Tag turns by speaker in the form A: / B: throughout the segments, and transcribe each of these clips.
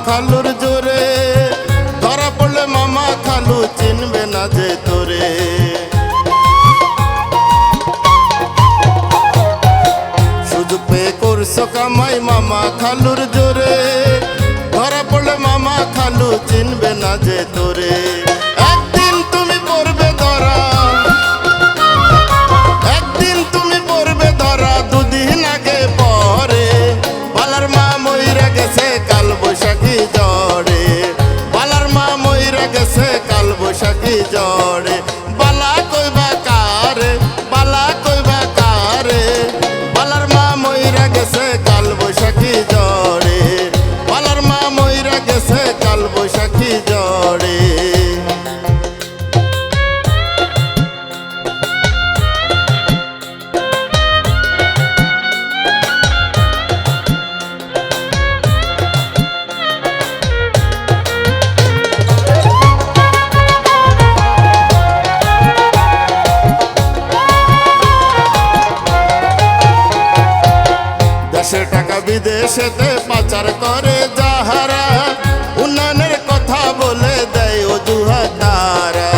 A: খালুর জোরে, ধরা পড়লে মামা খালু চিনবে না যে তোরে। সুযোগ পেয়ে করছো কামাই মামা খালুর জোরে, ধরা পড়লে মামা খালু চিনবে না যে তোরে। একদিন তুমি পড়বে ধরা, একদিন তুমি পড়বে ধরা, দুদিন আগে পরে বালার মা মইরা গেছে কাল বৈশাখী ঝড়ে। বালার মা মইরা গেছে কাল বৈশাখী ঝড়ে। বালা কইবা কারে, বালা কইবা কারে, বালার মা মইরা গেছে কাল বৈশাখী ঝড়ে। বালার মা মইরা গেছে কাল বৈশাখী ঝড়ে। দেশের টাকা বিদেশেতে পাচার করে যাহারা, উন্নয়নের কথা বলে দেয় অজুহাত তারা।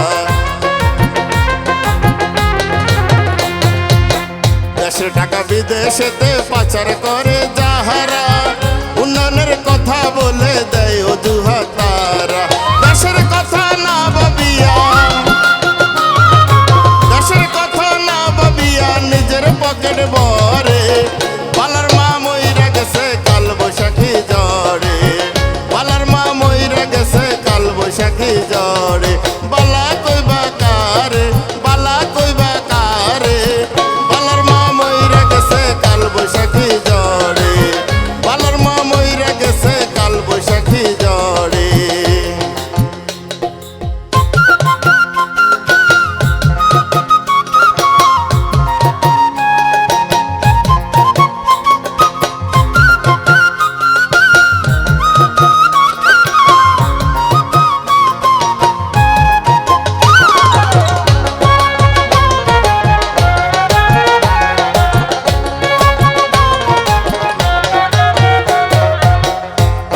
A: দেশের টাকা বিদেশেতে পাচার করে যাহারা, উন্নয়নের কথা বলে দেয় অজুহাত তারা। দেশের কথা না ভাবিয়া, দেশের কথা না ভাবিয়া নিজের পকেট ভরে বালার মা মইরা গেছে কাল বৈশাখী ঝড়ে। বালার মা মইরা গেছে কাল বৈশাখী ঝড়ে। বালা কইবা কারে, বালা কইবা কারে, বালার মা মইরা গেছে কাল বৈশাখী ঝড়ে। বালার মা মইরা গেছে কাল বৈশাখী ঝড়ে।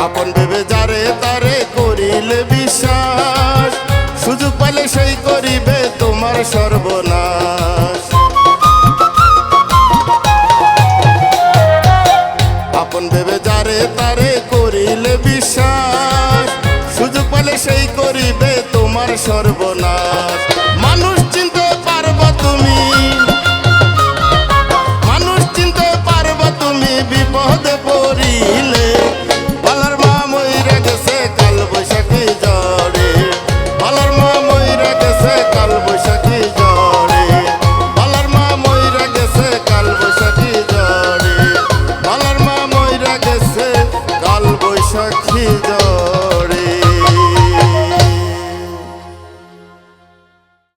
A: আপন ভেবে যারে তারে করিলে বিশ্বাস, সুযোগ পাইলে সেই করিবে তোমার সর্বনাশ। আপন ভেবে যারে তারে করিলে বিশ্বাস, সুযোগ পাইলে সেই করিবে তোমার সর্বনাশ।